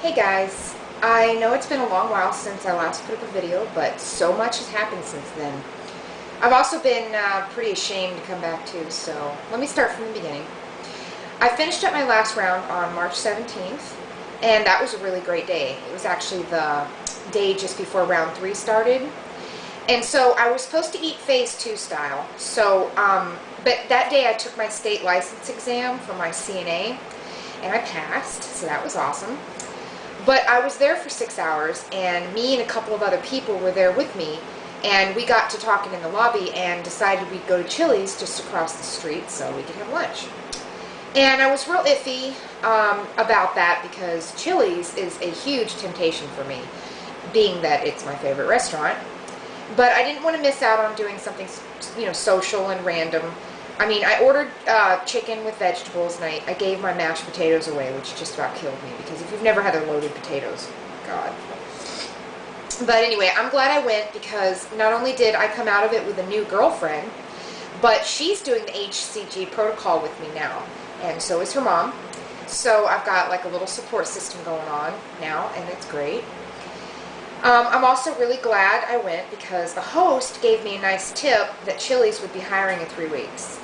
Hey guys, I know it's been a long while since I last put up a video, but so much has happened since then. I've also been pretty ashamed to come back to, so let me start from the beginning. I finished up my last round on March 17th, and that was a really great day. It was actually the day just before round 3 started. And so I was supposed to eat phase 2 style, but that day I took my state license exam for my CNA, and I passed, so that was awesome. But I was there for 6 hours, and me and a couple of other people were there with me, and we got to talking in the lobby and decided we'd go to Chili's just across the street so we could have lunch. And I was real iffy about that because Chili's is a huge temptation for me, being that it's my favorite restaurant. But I didn't want to miss out on doing something, social and random. I mean, I ordered chicken with vegetables, and I gave my mashed potatoes away, which just about killed me, because if you've never had their loaded potatoes, God. But anyway, I'm glad I went, because not only did I come out of it with a new girlfriend, but she's doing the HCG protocol with me now, and so is her mom. So I've got like a little support system going on now, and it's great. I'm also really glad I went because the host gave me a nice tip that Chili's would be hiring in 3 weeks.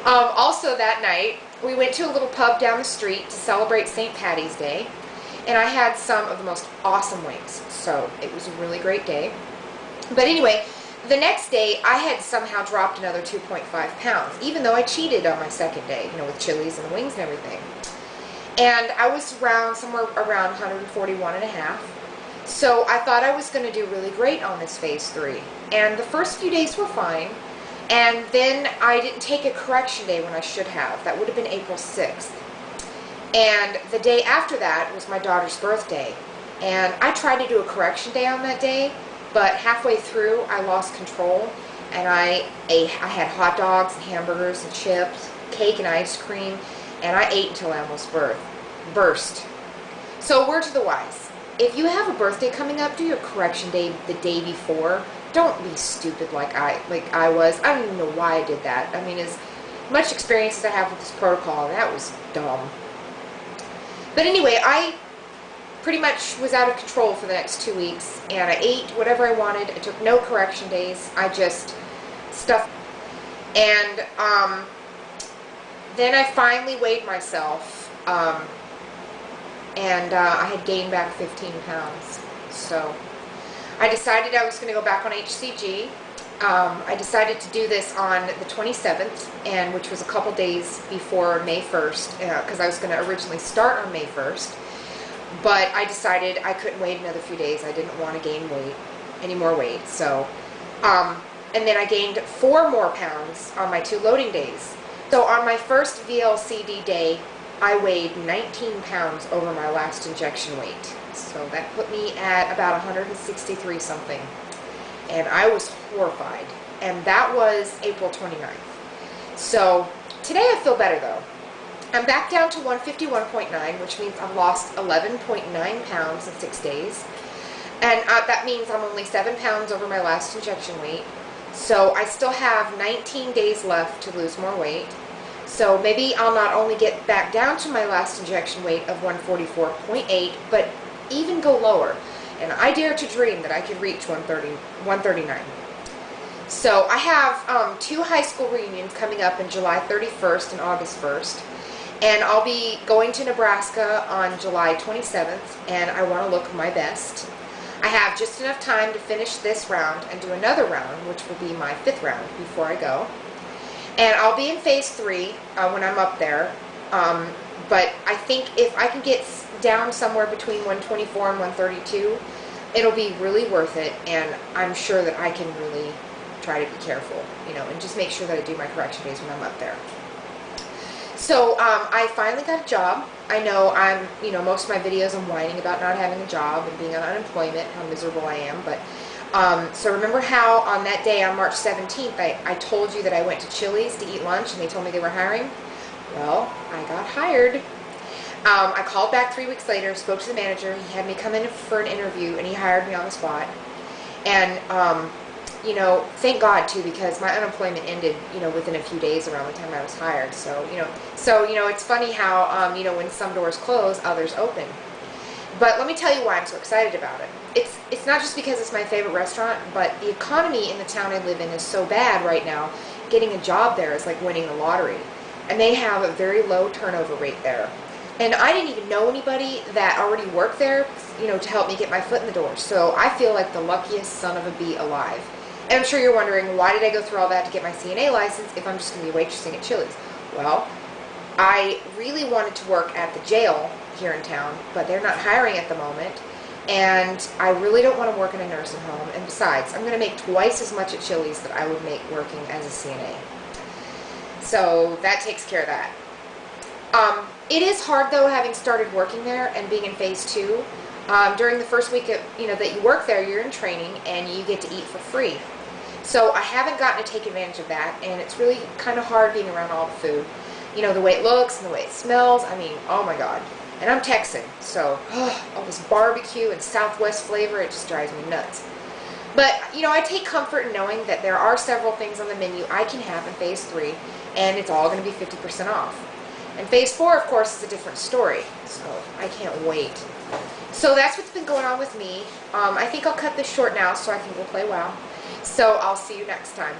Also that night, we went to a little pub down the street to celebrate St. Patty's Day, and I had some of the most awesome wings, so it was a really great day. But anyway, the next day, I had somehow dropped another 2.5 pounds, even though I cheated on my second day, with Chili's and the wings and everything. And I was somewhere around 141 and a half. So I thought I was going to do really great on this phase 3. And the first few days were fine. And then I didn't take a correction day when I should have. That would have been April 6th. And the day after that was my daughter's birthday. And I tried to do a correction day on that day, but halfway through I lost control. And I had hot dogs and hamburgers and chips, cake and ice cream, and I ate until I almost burst. So word to the wise. If you have a birthday coming up, do your correction day the day before. Don't be stupid like I was. I don't even know why I did that. I mean, as much experience as I have with this protocol, that was dumb. But anyway, I pretty much was out of control for the next 2 weeks, and I ate whatever I wanted. I took no correction days. I just stuffed. And then I finally weighed myself. And I had gained back 15 pounds. So I decided I was going to go back on HCG. I decided to do this on the 27th, which was a couple days before May 1st, because I was going to originally start on May 1st. But I decided I couldn't wait another few days. I didn't want to gain any more weight. So, and then I gained 4 more pounds on my 2 loading days. So on my first Vlcd day, I weighed 19 pounds over my last injection weight. So that put me at about 163 something. And I was horrified. And that was April 29th. So today I feel better though. I'm back down to 151.9, which means I've lost 11.9 pounds in 6 days. And that means I'm only 7 pounds over my last injection weight. So I still have 19 days left to lose more weight. So maybe I'll not only get back down to my last injection weight of 144.8, but even go lower. And I dare to dream that I could reach 139. So I have 2 high school reunions coming up in July 31st and August 1st. And I'll be going to Nebraska on July 27th, and I want to look my best. I have just enough time to finish this round and do another round, which will be my 5th round before I go. And I'll be in phase 3 when I'm up there. But I think if I can get down somewhere between 124 and 132, it'll be really worth it. And I'm sure that I can really try to be careful, and just make sure that I do my correction days when I'm up there. So I finally got a job. I know most of my videos I'm whining about not having a job and being on unemployment, how miserable I am, but so remember how on that day on March 17th I told you that I went to Chili's to eat lunch and they told me they were hiring? Well, I got hired. I called back 3 weeks later, spoke to the manager. He had me come in for an interview and he hired me on the spot. And you know, thank God too, because my unemployment ended, you know, within a few days around the time I was hired. So you know, it's funny how, you know, when some doors close, others open. But let me tell you why I'm so excited about it. It's not just because it's my favorite restaurant, but the economy in the town I live in is so bad right now. Getting a job there is like winning the lottery. And they have a very low turnover rate there. And I didn't even know anybody that already worked there, you know, to help me get my foot in the door. So I feel like the luckiest son of a bee alive. And I'm sure you're wondering, why did I go through all that to get my CNA license if I'm just going to be waitressing at Chili's? Well, I really wanted to work at the jail here in town, but they're not hiring at the moment. And I really don't want to work in a nursing home. And besides, I'm going to make twice as much at Chili's that I would make working as a CNA. So that takes care of that. It is hard though, having started working there and being in phase 2. During the first week of, you know, that you work there, you're in training and you get to eat for free. So I haven't gotten to take advantage of that, and it's really kind of hard being around all the food. You know, the way it looks and the way it smells, I mean, oh my God. And I'm Texan, so all this barbecue and Southwest flavor, it just drives me nuts. But, you know, I take comfort in knowing that there are several things on the menu I can have in phase 3, and it's all going to be 50% off. And phase 4, of course, is a different story, so I can't wait. So that's what's been going on with me. I think I'll cut this short now so I can go play WoW. So I'll see you next time.